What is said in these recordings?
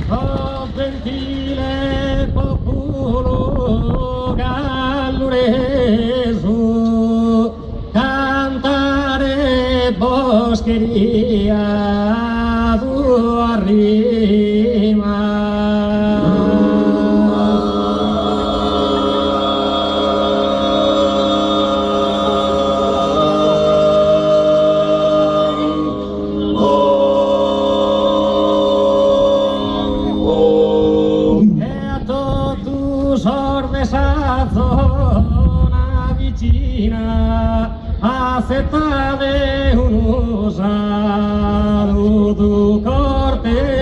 Oh, gentile popolo galluresu, cantare boscheria tua rima. Esa zona vicina acepta de un saludo cortés.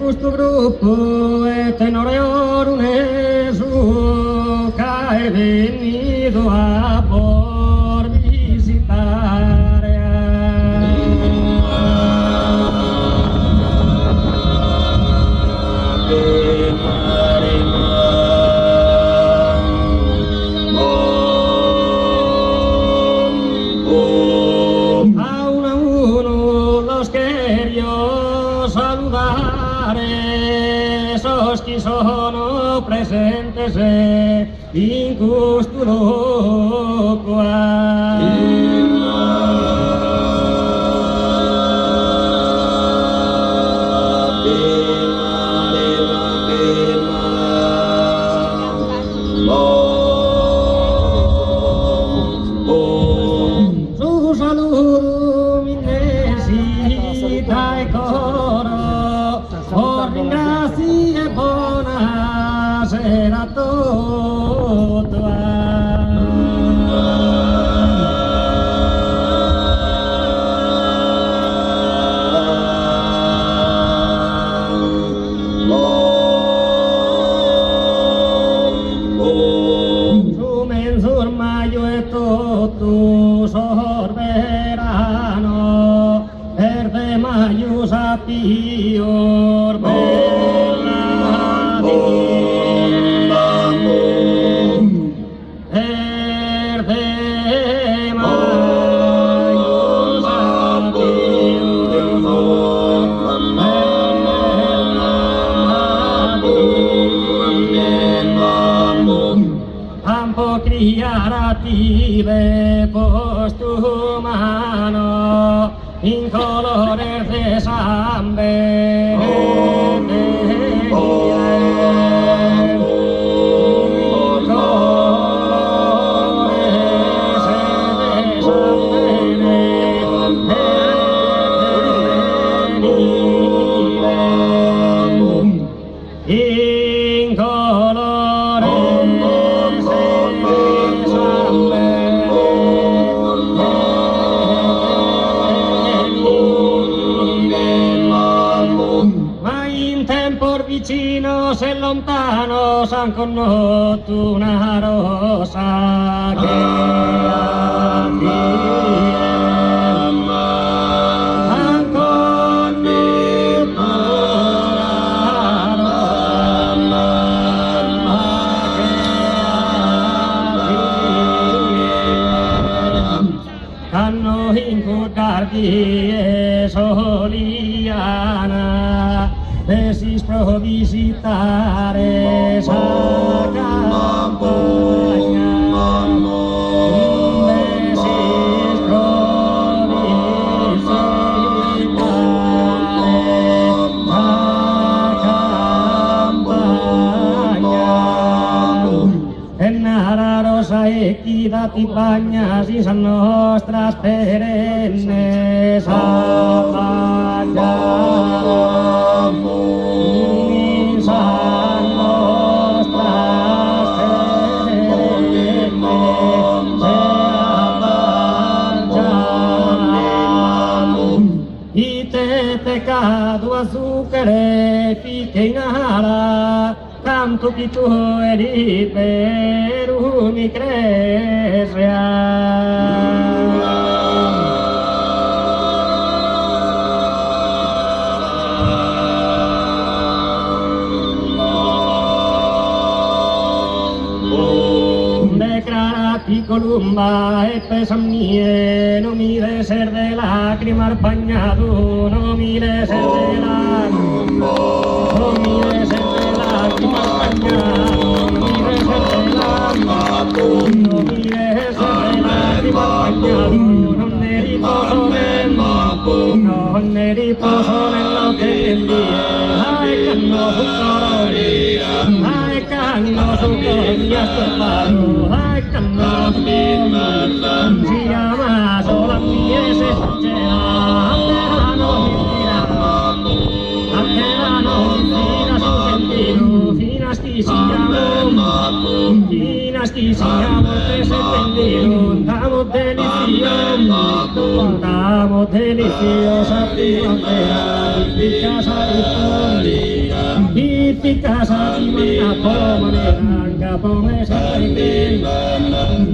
Questo gruppo è tenore orunesu che è venuto a por visitare. A uno los quería saludar. Esos que sono presentes in questo luogo. Su saludo mi necessita e coro. Oh, ringrazio e buonasera a tutti. Su mensur maio e tutto sorberano per te maio sapior bella per te maio sapior campo criarative postumano in colore de sambe in colore vicino se lontano s'han conosciuto una rosa che han conosciuto hanno incordardi e soliana desis pro visitare sa campagna desis pro visitare sa campagna e nara rosa equidad y bañas y son nuestras perennes pecado azúcar pique inhala tanto que tu eri per mi crescere tumba e pesamnie, no mire ser de lágrima pañado, no mire ser de lágrima, no mire ser de lágrima pañado, no mire ser de lágrima, no mire ser de lágrima pañado, non ne riposo nello che vie, ai canno su colore, ai canno su colore, ascoltaro, ai canno su colore, si chiama sola mia se c'era, a te la non fina su sentino, fina sti siamo, tre settendino, tamo deliciosa primavera, di casa di casa di manna pomane,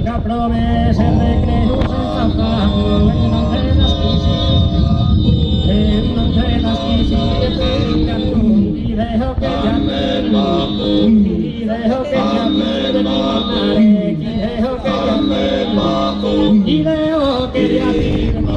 capome sempre credo senza farlo, e non te nascisi, e ti dejo che ti ammeno, ti dejo che ti ammeno, ti dejo che ti ammeno, ti dejo che ti ammeno.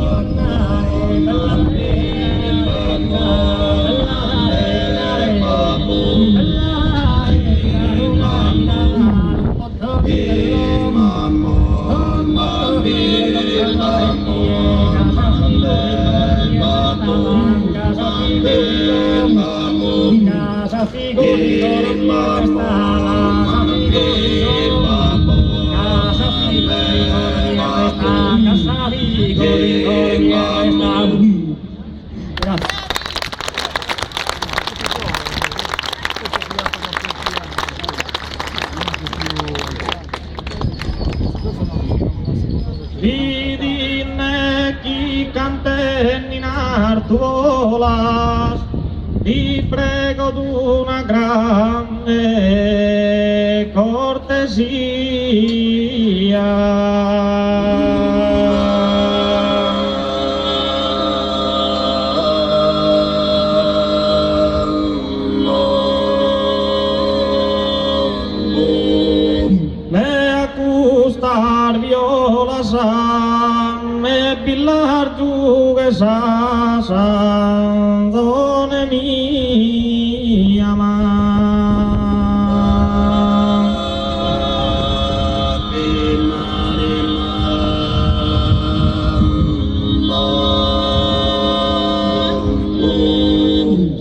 Tu volas, ti prego d'una grande cortesia. Me acustar violas me pilar juguesa done mi ama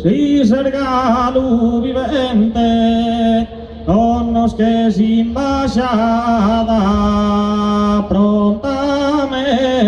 si sergalu vivente con los que sin bajada prontamente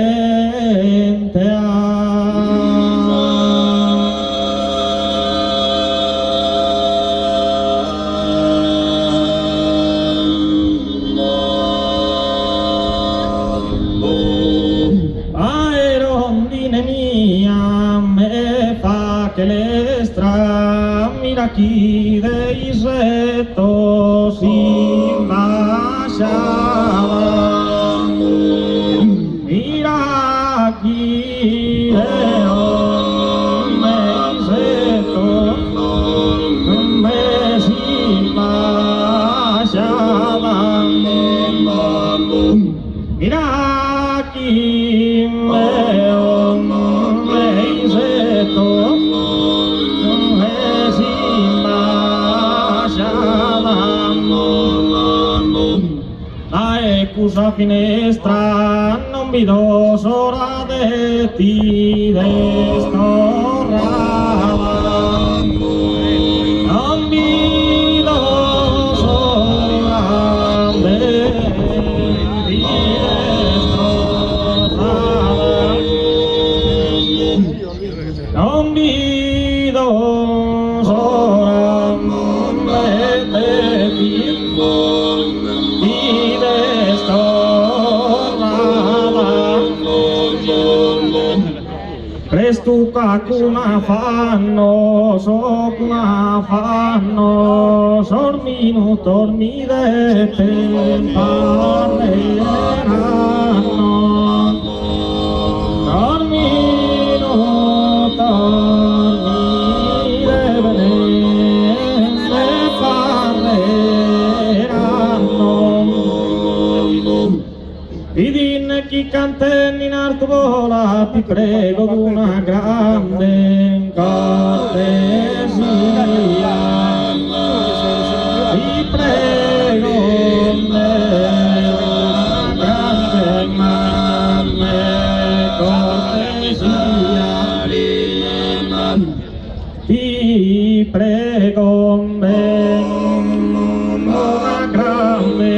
mira aquí de Iseto sin bajada, mira aquí de Iseto me sin bajada, mira aquí me Iseto la finestra non vedo s'ora de ti destorrada, non vedo s'ora de ti destorrada, non vedo s'ora de ti Prestu kakuna fanno, sopna fanno, sorminu tormidete parleranno, sorminu tormidete parleranno, in chi cantenni in alto vola, ti prego d'una grande cortesia. Ti prego d'una grande cortesia. Ti prego una grande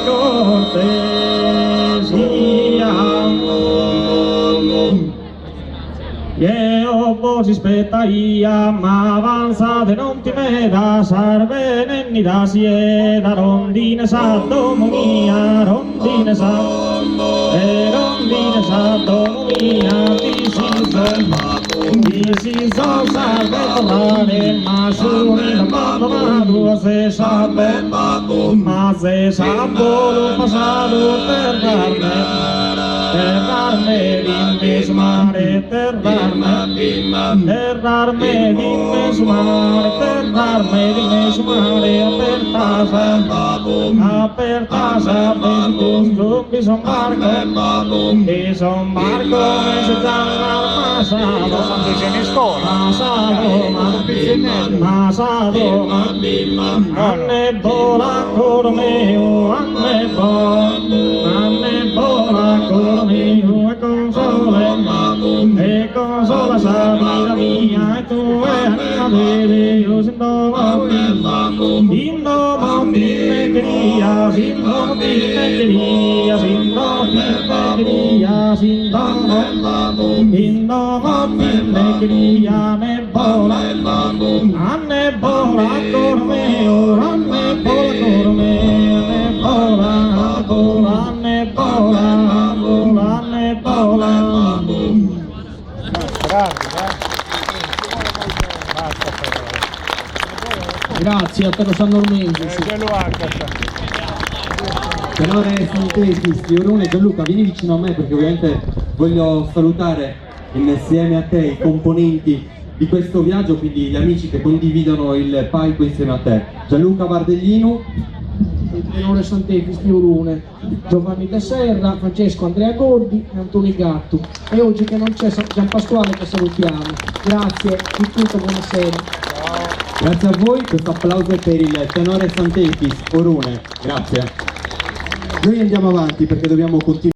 cortesia. Io voci spettaia, ma avanzate non ti veda, sarve nenni da sieda, rondine sa domo mia, rondine sa, e rondine sa domo mia, ti si so salve tornare, ma su una mamma tua se salve, ma se salvo lo passato per darme l'invesmare, per darme l'invesmare, per darme l'invesmare, per tasa, bison barco, e se già Masado, anne bola cormeo, anne bola cormeo, e consola sa vita mia, e tu e anima vede, io sintomo pinneria, sintomo pinneria, ne bola, anne bola cormeo, anne bola cormeo, anne bola. Grazie a Tenore San Normenzo. Tenore Sant'Efis di Orone. Gianluca, vieni vicino a me perché ovviamente voglio salutare insieme a te i componenti di questo viaggio, quindi gli amici che condividono il palco insieme a te. Gianluca Bardellino, Il Tenore Sant'Efis di Orone, Giovanni De Serra, Francesco Andrea Gordi e Antonio Gatto. E oggi che non c'è Gian Pasquale che salutiamo. Grazie di tutto, buonasera. grazie a voi, questo applauso è per il Tenore Sant'Efis Orone, grazie. Noi andiamo avanti perché dobbiamo continuare.